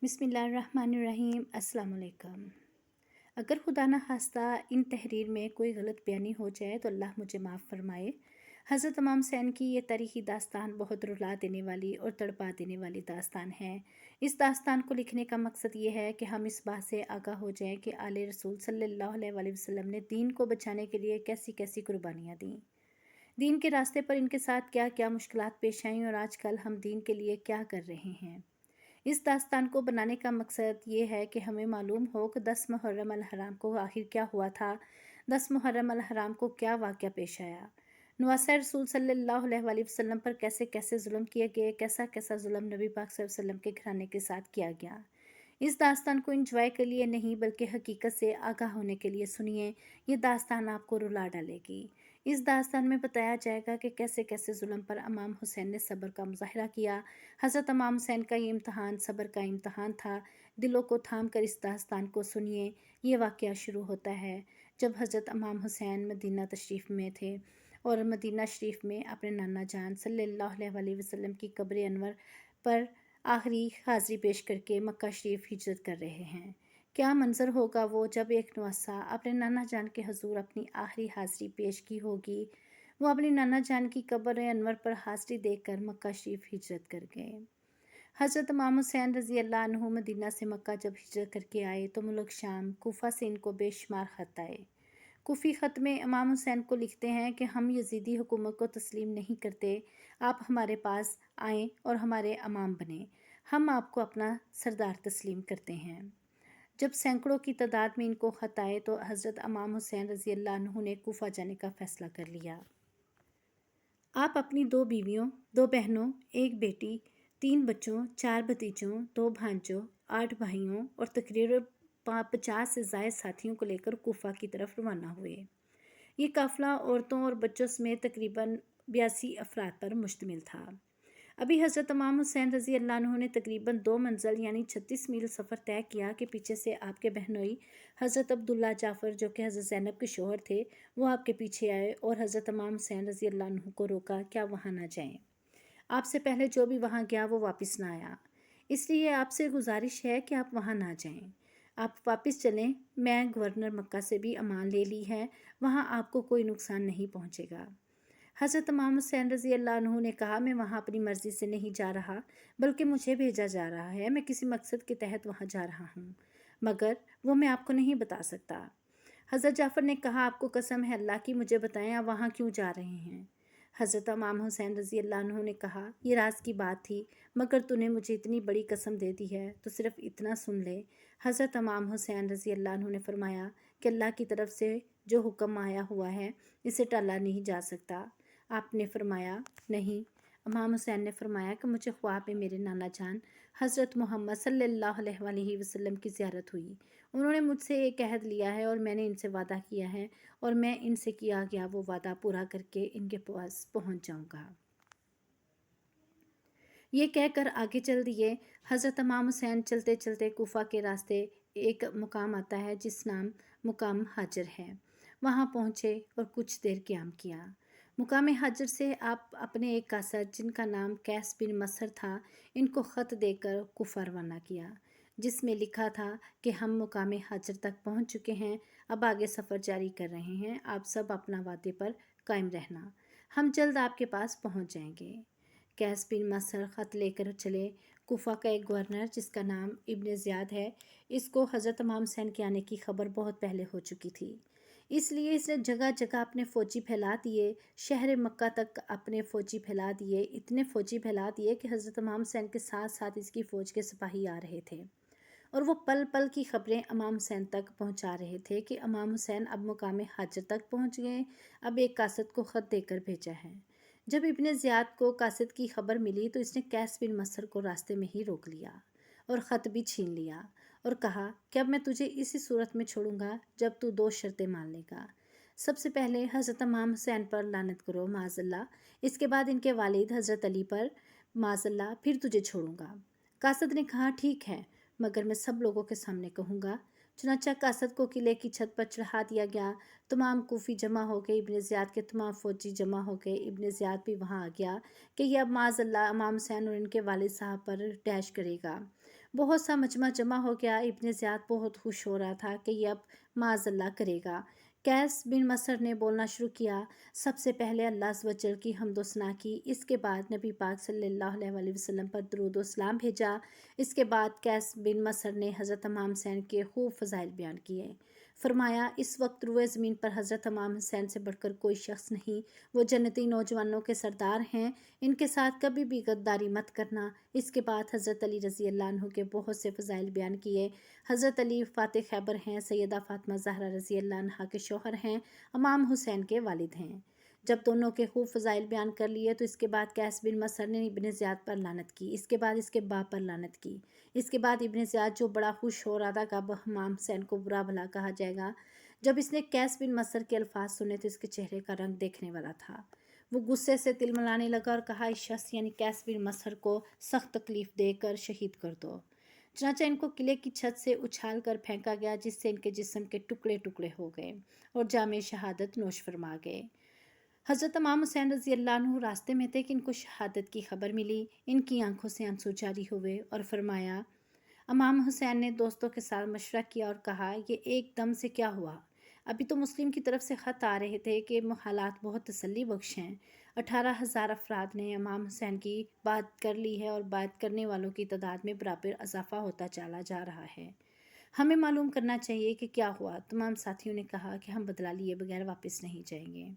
बिस्मिल्लाहिर्रहमानिर्रहीम। अस्सलाम वालेकुम। अगर खुदा न खास्ता इन तहरीर में कोई गलत बयानी हो जाए तो अल्लाह मुझे माफ़ फरमाए। हज़रत इमाम हुसैन की ये तारीख़ी दास्तान बहुत रुला देने वाली और तड़पा देने वाली दास्तान है। इस दास्तान को लिखने का मकसद ये है कि हम इस बात से आगाह हो जाएं कि आले रसूल सल्लल्लाहु अलैहि वसल्लम ने दीन को बचाने के लिए कैसी कैसी कुर्बानियाँ दी। दीन के रास्ते पर इनके साथ क्या क्या मुश्किलात पेश आईं और आजकल हम दीन के लिए क्या कर रहे हैं। इस दास्तान को बनाने का मकसद ये है कि हमें मालूम हो कि 10 मुहर्रम अल हराम को आखिर क्या हुआ था। 10 मुहर्रम अल हराम को क्या वाक़या पेश आया। नवासा रसूल सल्लल्लाहु अलैहि वसल्लम पर कैसे कैसे जुल्म किए गए, कैसा कैसा जुल्म नबी पाक सल्लल्लाहु अलैहि वसल्लम के घराने के साथ किया गया। इस दास्तान को इंजॉय के लिए नहीं बल्कि हकीकत से आगाह होने के लिए सुनिए। ये दास्तान आपको रुला डालेगी। इस दास्तान में बताया जाएगा कि कैसे कैसे जुल्म पर इमाम हुसैन ने सब्र का मुजाहिरा किया। हज़रत इमाम हुसैन का ये इम्तहान सब्र का इम्तहान था। दिलों को थाम कर इस दास्तान को सुनिए। ये वाक़या शुरू होता है जब हज़रत इमाम हुसैन मदीना तशरीफ़ में थे और मदीना शरीफ में अपने नाना जान सल्लल्लाहु अलैहि वसल्लम की कब्र अनवर पर आखिरी हाज़री पेश करके मक्का शरीफ हिजरत कर रहे हैं। क्या मंज़र होगा वो जब एक नवासा अपने नाना जान के हजूर अपनी आखिरी हाज़री पेश की होगी। वो अपनी नाना जान की कब्र अनवर पर हाज़री देकर मक्का शरीफ हिजरत कर गए। हज़रत इमाम हुसैन रज़ी अल्लाह अन्हु मदीना से मक्का जब हिजरत करके आए तो मुल्क शाम कूफा से इनको बेशुमार ख़त आए। कूफी ख़त में इमाम हुसैन को लिखते हैं कि हम यजीदी हुकूमत को तस्लीम नहीं करते। आप हमारे पास आएँ और हमारे इमाम बने। हम आपको अपना सरदार तस्लीम करते हैं। जब सैकड़ों की तादाद में इनको ख़त आए तो हज़रत इमाम हुसैन रज़ी अल्लाह अन्हु ने कूफा जाने का फ़ैसला कर लिया। आप अपनी 2 बीवियों, 2 बहनों, 1 बेटी, 3 बच्चों, 4 भतीजों, 2 भांजों, 8 भाइयों और तकरीबन 50 से ज़ायद साथियों को लेकर कूफा की तरफ रवाना हुए। ये काफ़िला औरतों और बच्चों समेत तकरीबन 82 अफराद पर मुश्तमिल था। अभी हज़रत इमाम हुसैन रज़ी अल्लाह अन्हु ने तकरीबन 2 मंजिल यानी 36 मील सफ़र तय किया कि पीछे से आपके बहनोई हज़रत अब्दुल्ला जाफ़र जो कि हज़रत ज़ैनब के शोहर थे वो आपके पीछे आए और हज़रत इमाम हुसैन रज़ी अल्लाह अन्हु को रोका क्या वहाँ ना जाएं। आपसे पहले जो भी वहाँ गया वो वापस ना आया, इसलिए आपसे गुजारिश है कि आप वहाँ ना जाएं। आप वापस चलें। मैं गवर्नर मक्का से भी अमान ले ली है, वहाँ आपको कोई नुकसान नहीं पहुँचेगा। हज़रत इमाम हुसैन रज़ी अल्लाह अन्हु ने कहा, मैं वहाँ अपनी मर्ज़ी से नहीं जा रहा बल्कि मुझे भेजा जा रहा है। मैं किसी मकसद के तहत वहाँ जा रहा हूँ, मगर वो मैं आपको नहीं बता सकता। हज़रत जाफ़र ने कहा, आपको कसम है अल्लाह की, मुझे बताएं आप वहाँ क्यों जा रहे हैं। हज़रत इमाम हुसैन रज़ी अल्लाह अन्हु ने कहा, ये राज की बात थी, मगर तूने मुझे इतनी बड़ी कसम दे दी है तो सिर्फ़ इतना सुन ले। हज़रत इमाम हुसैन रज़ी अल्लाह अन्हु ने फरमाया कि अल्लाह की तरफ से जो हुक्म आया हुआ है इसे टाला नहीं जा सकता। आपने फरमाया नहीं। इमाम हुसैन ने फरमाया कि मुझे ख्वाब में मेरे नाना जान हज़रत मोहम्मद सल्लल्लाहु अलैहि वसल्लम की ज़ियारत हुई। उन्होंने मुझसे एक अहद लिया है और मैंने इनसे वादा किया है और मैं इनसे किया गया वो वादा पूरा करके इनके पास पहुंच जाऊंगा। ये कहकर आगे चल दिए। हज़रत इमाम हुसैन चलते चलते कूफा के रास्ते एक मुकाम आता है जिस नाम मुकाम हाजर है। वहाँ पहुँचे और कुछ देर क़याम किया। मुकाम हाजर से आप अपने एक कासद जिनका नाम कैस बिन मसर था इनको ख़त देकर कूफा रवाना किया, जिसमें लिखा था कि हम मुकाम हाजर तक पहुँच चुके हैं, अब आगे सफ़र जारी कर रहे हैं। आप सब अपना वादे पर कायम रहना, हम जल्द आपके पास पहुँच जाएंगे। कैस बिन मसर ख़त लेकर चले। कूफा का एक गवर्नर जिसका नाम इब्न ज़ियाद है, इसको हज़रत इमाम हुसैन के आने की खबर बहुत पहले हो चुकी थी, इसलिए इसने जगह जगह अपने फ़ौजी फैला दिए। शहर मक्का तक अपने फ़ौजी फैला दिए, इतने फ़ौजी फैला दिए कि हज़रत इमाम हुसैन के साथ साथ इसकी फ़ौज के सिपाही आ रहे थे और वो पल पल की खबरें इमाम हुसैन तक पहुंचा रहे थे कि इमाम हुसैन अब मुकाम हाजर तक पहुंच गए, अब एक कासद को ख़त देकर भेजा है। जब इब्न ज़ियाद को कासिद की खबर मिली तो इसने कैस बिन मसर को रास्ते में ही रोक लिया और ख़त भी छीन लिया और कहा कि अब मैं तुझे इसी सूरत में छोड़ूंगा जब तू 2 शर्तें मान लेगा। सबसे पहले हज़रत इमाम हुसैन पर लानत करो माज़अल्लाह, इसके बाद इनके वालिद हज़रत अली पर माज़अल्लाह, फिर तुझे छोड़ूंगा। कासिद ने कहा, ठीक है, मगर मैं सब लोगों के सामने कहूँगा। चुनांचे कासद को किले की छत पर चढ़ा दिया गया। तमाम कूफी जमा हो गए, इब्न ज़ियाद के तमाम फ़ौजी जमा हो गए। इब्न ज़ियाद भी वहाँ आ गया कि यह अब माज़अल्लाह इमाम हुसैन और इनके वालिद साहब पर डैश करेगा। بہت سا مجمع جمع ہو گیا۔ ابن زیاد بہت خوش ہو رہا تھا کہ یہ اب معاذ اللہ کرے گا۔ قیس بن مصر نے بولنا شروع کیا، سب سے پہلے اللہ عز و جل کی حمد و ثنا کی، اس کے بعد نبی پاک صلی اللہ علیہ وسلم پر درود و سلام بھیجا۔ اس کے بعد قیس بن مصر نے حضرت امام حسین کے خوب فضائل بیان کیے۔ فرمایا، اس وقت روئے زمین پر حضرت امام حسین سے بڑھ کر کوئی شخص نہیں، وہ جنتی نوجوانوں کے سردار ہیں، ان کے ساتھ کبھی بھی غداری مت کرنا۔ اس کے بعد حضرت علی رضی اللہ عنہ کے بہت سے فضائل بیان کیے۔ حضرت علی فاتح خیبر ہیں، سیدہ فاطمہ زہرا رضی اللہ عنہا کے شوہر ہیں، امام حسین کے والد ہیں۔ جب دونوں کے خوب فضائل بیان کر لیے تو اس کے بعد قیس بن مصر نے ابن زیاد پر لعنت کی، اس کے بعد اس کے باپ پر لعنت کی۔ اس کے بعد ابن زیاد جو بڑا خوش ہو رہا تھا کہ اب امام حسین کو برا بھلا کہا جائے گا، جب اس نے قیس بن مصر کے الفاظ سنے تو اس کے چہرے کا رنگ دیکھنے والا تھا۔ وہ غصے سے تلملانے لگا اور کہا، اس شخص یعنی قیس بن مصر کو سخت تکلیف دے کر شہید کر دو۔ چنانچہ ان کو قلعے کی چھت سے اچھال کر پھینکا گیا، جس سے ان کے جسم کے ٹکڑے ٹکڑے ہو گئے اور جام شہادت نوش فرما گئے۔ حضرت امام حسین رضی اللہ عنہ راستے میں تھے کہ ان کو شہادت کی خبر ملی۔ ان کی آنکھوں سے آنسو جاری ہوئے اور فرمایا، امام حسین نے دوستوں کے ساتھ مشورہ کیا اور کہا، یہ ایک دم سے کیا ہوا؟ ابھی تو مسلم کی طرف سے خط آ رہے تھے کہ حالات بہت تسلی بخش ہیں۔ 18,000 افراد نے امام حسین کی بات کر لی ہے اور بات کرنے والوں کی تعداد میں برابر اضافہ ہوتا چلا جا رہا ہے۔ ہمیں معلوم کرنا چاہیے کہ کیا ہوا۔ تمام ساتھیوں نے کہا کہ ہم بدلہ لیے بغیر واپس نہیں جائیں گے۔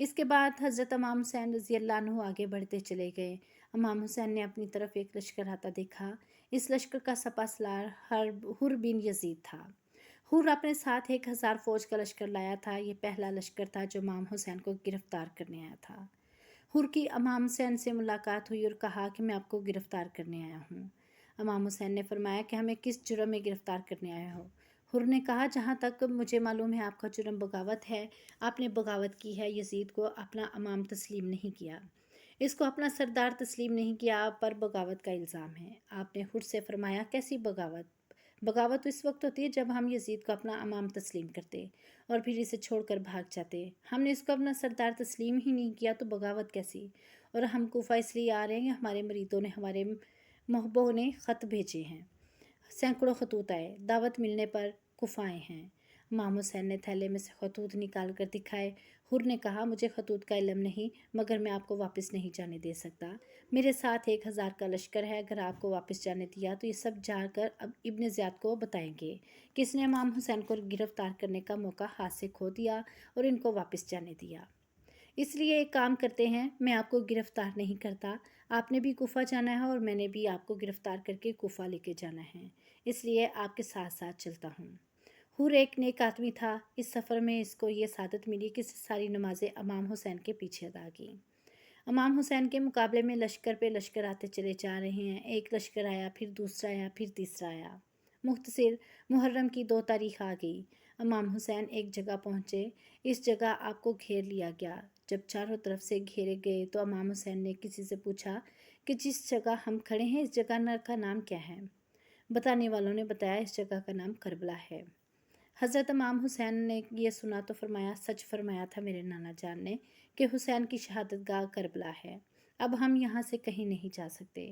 اس کے بعد حضرت امام حسین رضی اللہ عنہ آگے بڑھتے چلے گئے۔ امام حسین نے اپنی طرف ایک لشکر آتا دیکھا۔ اس لشکر کا سپہ سالار حر بن یزید تھا۔ حر اپنے ساتھ 1,000 فوج کا لشکر لایا تھا۔ یہ پہلا لشکر تھا جو امام حسین کو گرفتار کرنے آیا تھا۔ حر کی امام حسین سے ملاقات ہوئی اور کہا کہ میں آپ کو گرفتار کرنے آیا ہوں۔ امام حسین نے فرمایا کہ ہمیں کس جرم میں گرفتار کرنے آئے ہو؟ حر نے کہا، جہاں تک مجھے معلوم ہے آپ کا جرم بغاوت ہے۔ آپ نے بغاوت کی ہے، یزید کو اپنا امام تسلیم نہیں کیا، اس کو اپنا سردار تسلیم نہیں کیا، آپ پر بغاوت کا الزام ہے۔ آپ نے حر سے فرمایا، کیسی بغاوت؟ بغاوت تو اس وقت ہوتی ہے جب ہم یزید کو اپنا امام تسلیم کرتے اور پھر اسے چھوڑ کر بھاگ جاتے۔ ہم نے اس کو اپنا سردار تسلیم ہی نہیں کیا تو بغاوت کیسی؟ اور ہم کوفہ اس لیے آ رہے ہیں کہ ہمارے مریدوں نے، ہمارے محبوں نے خط بھیجے ہیں، سینکڑوں خطوط آئے، دعوت ملنے پر کوفہ آئے ہیں۔ امام حسین نے تھیلے میں سے خطوط نکال کر دکھائے۔ حر نے کہا، مجھے خطوط کا علم نہیں، مگر میں آپ کو واپس نہیں جانے دے سکتا۔ میرے ساتھ 1,000 کا لشکر ہے، اگر آپ کو واپس جانے دیا تو یہ سب جا کر اب ابن زیاد کو بتائیں گے کہ اس نے امام حسین کو گرفتار کرنے کا موقع ہاتھ سے کھو دیا اور ان کو واپس جانے دیا۔ اس لیے ایک کام کرتے ہیں، میں آپ کو گرفتار نہیں کرتا، آپ نے بھی کوفہ جانا ہے اور میں نے بھی آپ کو گرفتار کر کے کوفہ لے کے جانا ہے، اس لیے آپ کے ساتھ ساتھ چلتا ہوں۔ حر ایک نیک آدمی تھا۔ اس سفر میں اس کو یہ سعادت ملی کہ ساری نمازیں امام حسین کے پیچھے ادا کی۔ امام حسین کے مقابلے میں لشکر پہ لشکر آتے چلے جا رہے ہیں۔ ایک لشکر آیا، پھر دوسرا آیا، پھر تیسرا آیا۔ مختصر محرم کی 2 تاریخ آ گئی۔ امام حسین ایک جگہ پہنچے۔ اس جگہ آپ کو گھیر لیا گیا۔ جب چاروں طرف سے گھیرے گئے تو امام حسین نے کسی سے پوچھا کہ جس جگہ ہم کھڑے ہیں اس جگہ کا نام کیا ہے؟ بتانے والوں نے بتایا، اس جگہ کا نام کربلا ہے۔ حضرت امام حسین نے یہ سنا تو فرمایا، سچ فرمایا تھا میرے نانا جان نے کہ حسین کی شہادت گاہ کربلا ہے، اب ہم یہاں سے کہیں نہیں جا سکتے۔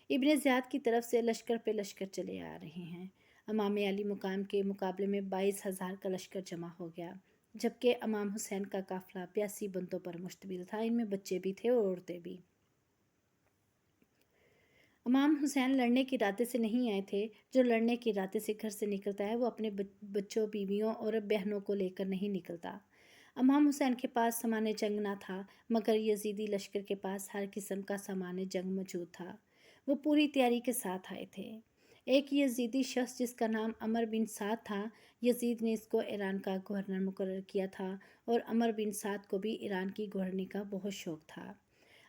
ابن زیاد کی طرف سے لشکر پہ لشکر چلے آ رہے ہیں۔ امام علی مقام کے مقابلے میں 22,000 کا لشکر جمع ہو گیا، جبکہ امام حسین کا قافلہ 82 بندوں پر مشتمل تھا، ان میں بچے بھی تھے اور عورتیں بھی۔ امام حسین لڑنے کے ارادے سے نہیں آئے تھے۔ جو لڑنے کے ارادے سے گھر سے نکلتا ہے وہ اپنے بچوں، بیویوں اور بہنوں کو لے کر نہیں نکلتا۔ امام حسین کے پاس سامان جنگ نہ تھا، مگر یزیدی لشکر کے پاس ہر قسم کا سامان جنگ موجود تھا۔ وہ پوری تیاری کے ساتھ آئے تھے۔ ایک یزیدی شخص جس کا نام عمر بن سعد تھا، یزید نے اس کو ایران کا گورنر مقرر کیا تھا اور عمر بن سعد کو بھی ایران کی گورنری کا بہت شوق تھا۔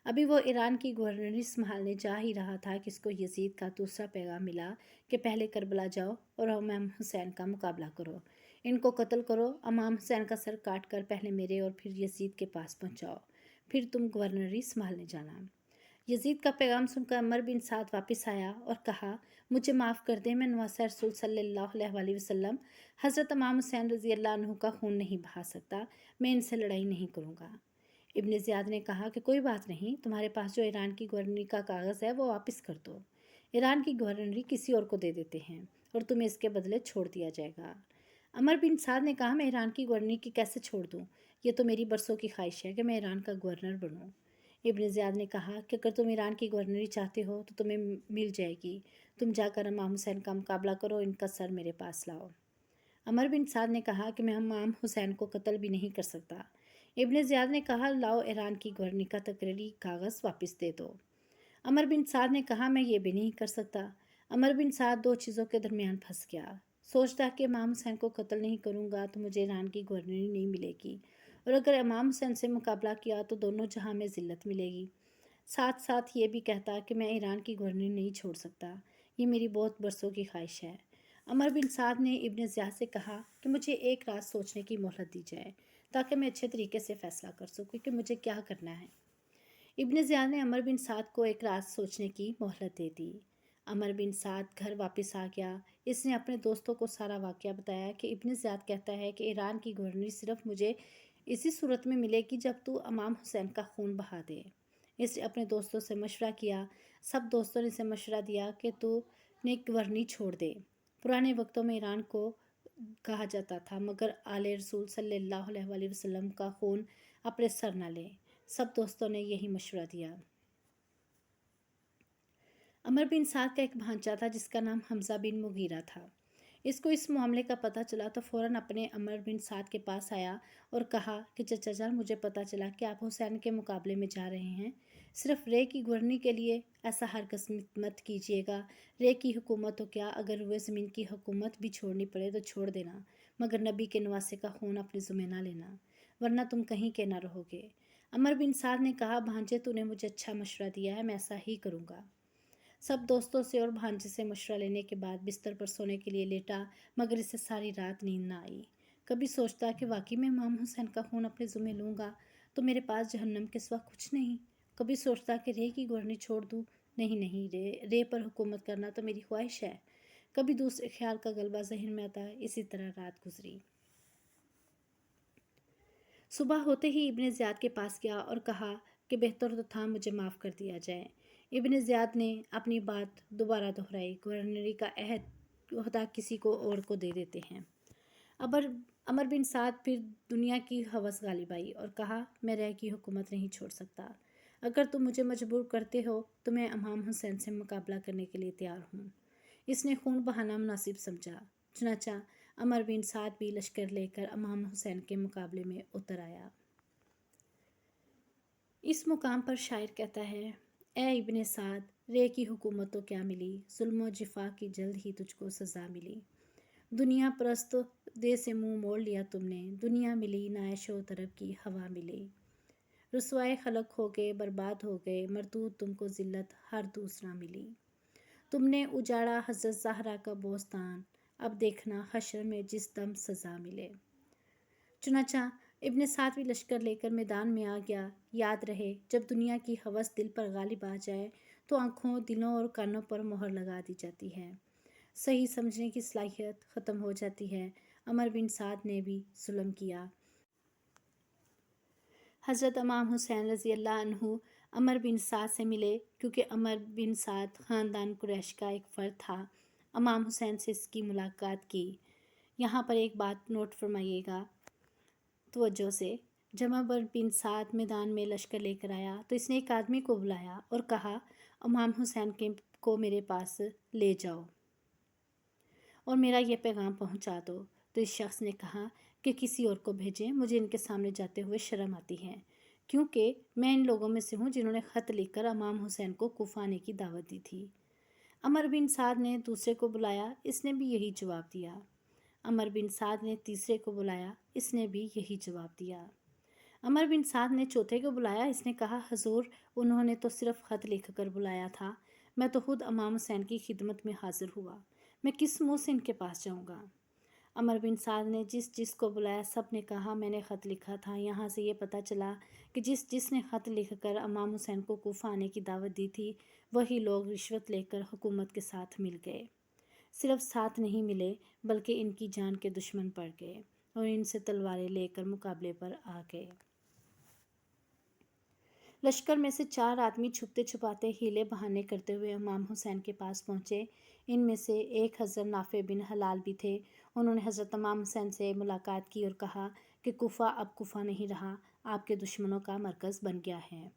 ابھی وہ ایران کی گورنری سنبھالنے جا ہی رہا تھا کہ اس کو یزید کا دوسرا پیغام ملا کہ پہلے کربلا جاؤ اور امام حسین کا مقابلہ کرو، ان کو قتل کرو، امام حسین کا سر کاٹ کر پہلے میرے اور پھر یزید کے پاس پہنچاؤ، پھر تم گورنری سنبھالنے جانا۔ یزید کا پیغام سن کر عمر بن سعد واپس آیا اور کہا، مجھے معاف کر دیں، میں نواسہ رسول صلی اللہ علیہ وسلم حضرت امام حسین رضی اللہ عنہ کا خون نہیں بہا سکتا، میں ان سے لڑائی نہیں کروں گا۔ ابن زیاد نے کہا کہ کوئی بات نہیں، تمہارے پاس جو ایران کی گورنری کا کاغذ ہے وہ واپس کر دو۔ ईरान की गवर्नरी किसी और को दे देते हैं और तुम्हें इसके बदले छोड़ दिया जाएगा। अमर बिन साद ने कहा, मैं ईरान की गवर्नरी की कैसे छोड़ दूँ? ये तो मेरी बरसों की ख्वाहिश है कि मैं ईरान का गवर्नर बनूँ। इब्न ज़ियाद ने कहा कि अगर तुम ईरान की गवर्नरी चाहते हो तो तुम्हें मिल जाएगी। तुम जाकर इमाम हुसैन का मुकाबला करो, इनका सर मेरे पास लाओ। अमर बिन साद ने कहा कि मैं इमाम हुसैन को कत्ल भी नहीं कर सकता। इब्न ज़ियाद ने कहा, लाओ ईरान की गवर्नरी का तकरीरी कागज़ वापस दे दो। अमर बिन साद ने कहा, मैं ये भी नहीं कर सकता। अमर बिन साद दो चीज़ों के दरमियान फंस गया। सोचता कि इमाम हुसैन को कत्ल नहीं करूँगा तो मुझे ईरान की गवर्नरी नहीं मिलेगी, और अगर इमाम हुसैन से मुकाबला किया तो दोनों जहां में ज़िल्लत मिलेगी। साथ साथ ये भी कहता कि मैं ईरान की गवर्नरी नहीं छोड़ सकता, ये मेरी बहुत बरसों की ख्वाहिश है। अमर बिन साद ने इब्न ज़ियाद से कहा कि मुझे एक रात सोचने की मोहलत दी जाए ताकि मैं अच्छे तरीके से फ़ैसला कर सकूँ कि मुझे क्या करना है। इब्न ज़ियाद ने अमर बिन साद को एक रात सोचने की मोहलत दे दी। अमर बिन साद घर वापस आ गया। इसने अपने दोस्तों को सारा वाक़या बताया कि इब्न ज़ियाद कहता है कि ईरान की गवर्नरी सिर्फ मुझे इसी सूरत में मिलेगी जब तू इमाम हुसैन का खून बहा दे। इसने अपने दोस्तों से मशवरा किया। सब दोस्तों ने इसे मशवरा दिया कि तू ने गवर्नरी छोड़ दे। पुराने वक्तों में ईरान को कहा जाता था, मगर आले रसूल सल्लल्लाहु अलैहि वसल्लम का खून अपने सर न ले। सब दोस्तों ने यही मशवरा दिया। अमर बिन साद का एक भांजा था जिसका नाम हमज़ा बिन मुगीरा था। इसको इस मामले का पता चला तो फ़ौरन अपने अमर बिन साद के पास आया और कहा कि चचा जान, मुझे पता चला कि आप हुसैन के मुकाबले में जा रहे हैं। सिर्फ रे की गवर्नरी के लिए ऐसा हरगिज़ मत कीजिएगा। रे की हुकूमत तो क्या, अगर रुए ज़मीन की हुकूमत भी छोड़नी पड़े तो छोड़ देना, मगर नबी के नवासे का खून अपने ज़ुम्मे ना लेना, वरना तुम कहीं के ना रहोगे। अमर बिन साद ने कहा, भांजे तूने मुझे अच्छा मशवरा दिया है, मैं ऐसा ही करूँगा। सब दोस्तों से और भांजे से मशवरा लेने के बाद बिस्तर पर सोने के लिए लेटा, मगर इसे सारी रात नींद ना आई। कभी सोचता कि वाकई में इमाम हुसैन का खून अपने ज़ुम्मे लूँगा तो मेरे पास जहन्नम के सिवा कुछ नहीं। कभी सोचता कि रे की गवर्नरी छोड़ दूँ, नहीं नहीं, रे पर हुकूमत करना तो मेरी ख्वाहिश है। कभी दूसरे ख्याल का गलबा जहन में आता। इसी तरह रात गुजरी। सुबह होते ही इब्न ज़ियाद के पास गया और कहा कि बेहतर तो था मुझे माफ़ कर दिया जाए। इब्न ज़ियाद ने अपनी बात दोबारा दोहराई, गवर्नरी का ओहदा किसी को और को दे देते हैं। अबर अमर बिन साद फिर दुनिया की हवस गालिब आई और कहा, मैं रे की हुकूमत नहीं छोड़ सकता। अगर तुम मुझे मजबूर करते हो तो मैं इमाम हुसैन से मुकाबला करने के लिए तैयार हूँ। इसने खून बहाना मुनासिब समझा। चुनाचा अमर बिन साद भी लश्कर लेकर इमाम हुसैन के मुकाबले में उतर आया। इस मुकाम पर शायर कहता है, ए इब्ने साद, रे की हुकूमत तो क्या मिली, जुल्म जिफा की जल्द ही तुझको सज़ा मिली। दुनिया परस्त दे से मुंह मोड़ लिया तुमने, दुनिया मिली नायशो तरफ की हवा मिली। रुसवाए खलक हो गए, बर्बाद हो गए, मरदूद तुमको जिल्लत हर दूसरा मिली। तुमने उजाड़ा हज़रत ज़हरा का बोस्तान, अब देखना हशर में जिस दम सज़ा मिले। चुनाचा इब्न साद भी लश्कर लेकर मैदान में आ गया। याद रहे, जब दुनिया की हवस दिल पर गालिब आ जाए तो आँखों, दिलों और कानों पर मोहर लगा दी जाती है। सही समझने की सलाहियत ख़त्म हो जाती है। अमर बिन साद ने भी जुल्म किया। हज़रत इमाम हुसैन रज़ी अल्लाह अन्हु अमर बिन साद से मिले, क्योंकि अमर बिन साद ख़ानदान कुरैश का एक फ़र्द था। इमाम हुसैन से इसकी मुलाकात की। यहाँ पर एक बात नोट फरमाइएगा तवज्जो से। जब अमर बिन साद मैदान में लश्कर लेकर आया तो इसने एक आदमी को बुलाया और कहा, इमाम हुसैन को मेरे पास ले जाओ और मेरा ये पैगाम पहुंचा दो। तो इस शख्स ने कहा कि किसी और को भेजें, मुझे इनके सामने जाते हुए शर्म आती है, क्योंकि मैं इन लोगों में से हूँ जिन्होंने ख़त लिखकर इमाम हुसैन को कूफा आने की दावत दी थी। अमर बिन साद ने दूसरे को बुलाया, इसने भी यही जवाब दिया। अमर बिन साद ने तीसरे को बुलाया, इसने भी यही जवाब दिया। अमर बिन साद ने चौथे को बुलाया, इसने कहा, हजूर, उन्होंने तो सिर्फ ख़त लिख कर बुलाया था, मैं तो खुद इमाम हुसैन की खिदमत में हाजिर हुआ, मैं किस मुँह से इनके पास जाऊँगा। अमर बिन साद ने जिस को बुलाया सब ने कहा, मैंने ख़त लिखा था। यहाँ से ये पता चला कि जिसने ख़त लिख कर इमाम हुसैन को कूफा आने की दावत दी थी, वही लोग रिश्वत लेकर हुकूमत के साथ मिल गए। सिर्फ साथ नहीं मिले, बल्कि इनकी जान के दुश्मन पड़ गए और इनसे तलवारें लेकर मुकाबले पर आ गए। लश्कर में से 4 आदमी छुपते छुपाते हीले बहाने करते हुए इमाम हुसैन के पास पहुँचे। इनमें से एक हज़रत नाफे बिन हलाल भी थे। उन्होंने हज़रत इमाम हुसैन से मुलाकात की और कहा कि कुफा अब कुफा नहीं रहा, आपके दुश्मनों का मरकज़ बन गया है।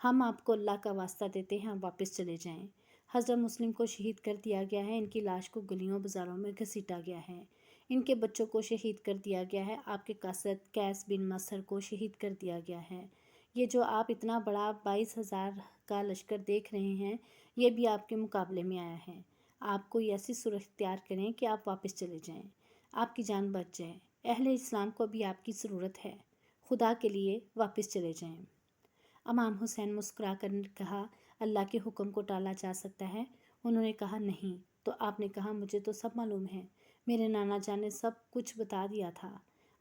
हम आपको अल्लाह का वास्ता देते हैं, वापस चले जाएं। हज़रत मुस्लिम को शहीद कर दिया गया है। इनकी लाश को गलियों बाज़ारों में घसीटा गया है। इनके बच्चों को शहीद कर दिया गया है। आपके कासद कैस बिन मसर को शहीद कर दिया गया है। ये जो आप इतना बड़ा 22,000 का लश्कर देख रहे हैं, ये भी आपके मुकाबले में आया है। आप कोई ऐसी सूरत इख्तियार करें कि आप वापस चले जाएं, आपकी जान बच जाए। अहले इस्लाम को भी आपकी ज़रूरत है। खुदा के लिए वापस चले जाएं। इमाम हुसैन मुस्कुरा कर कहा, अल्लाह के हुक्म को टाला जा सकता है? उन्होंने कहा, नहीं। तो आपने कहा, मुझे तो सब मालूम है, मेरे नाना जान ने सब कुछ बता दिया था।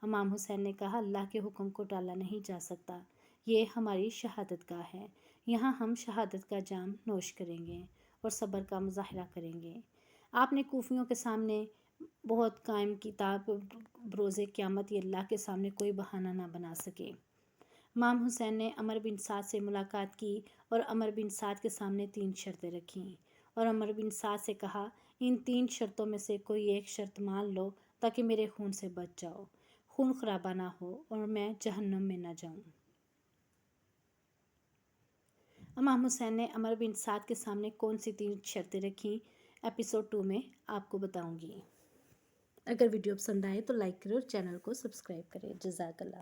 इमाम हुसैन ने कहा, अल्लाह के हुक्म को टाला नहीं जा सकता। ये हमारी शहादत गाह है। यहाँ हम शहादत का जाम नोश करेंगे और सब्र का मुजाहरा करेंगे। आपने कूफियों के सामने बहुत कायम किताब बरोज़े क़यामत ये अल्लाह के सामने कोई बहाना ना बना सके। इमाम हुसैन ने अमर बिन साद से मुलाकात की और अमर बिन साद के सामने 3 शर्तें रखीं और अमर बिन साद से कहा, इन 3 शर्तों में से कोई एक शर्त मान लो ताकि मेरे खून से बच जाओ, खून खराबा ना हो और मैं जहन्नुम में ना जाऊं। इमाम हुसैन ने अमर बिन साद के सामने कौन सी 3 शर्तें रखीं, एपिसोड 2 में आपको बताऊंगी। अगर वीडियो पसंद आए तो लाइक करें और चैनल को सब्सक्राइब करें। जज़ाकल्लाह।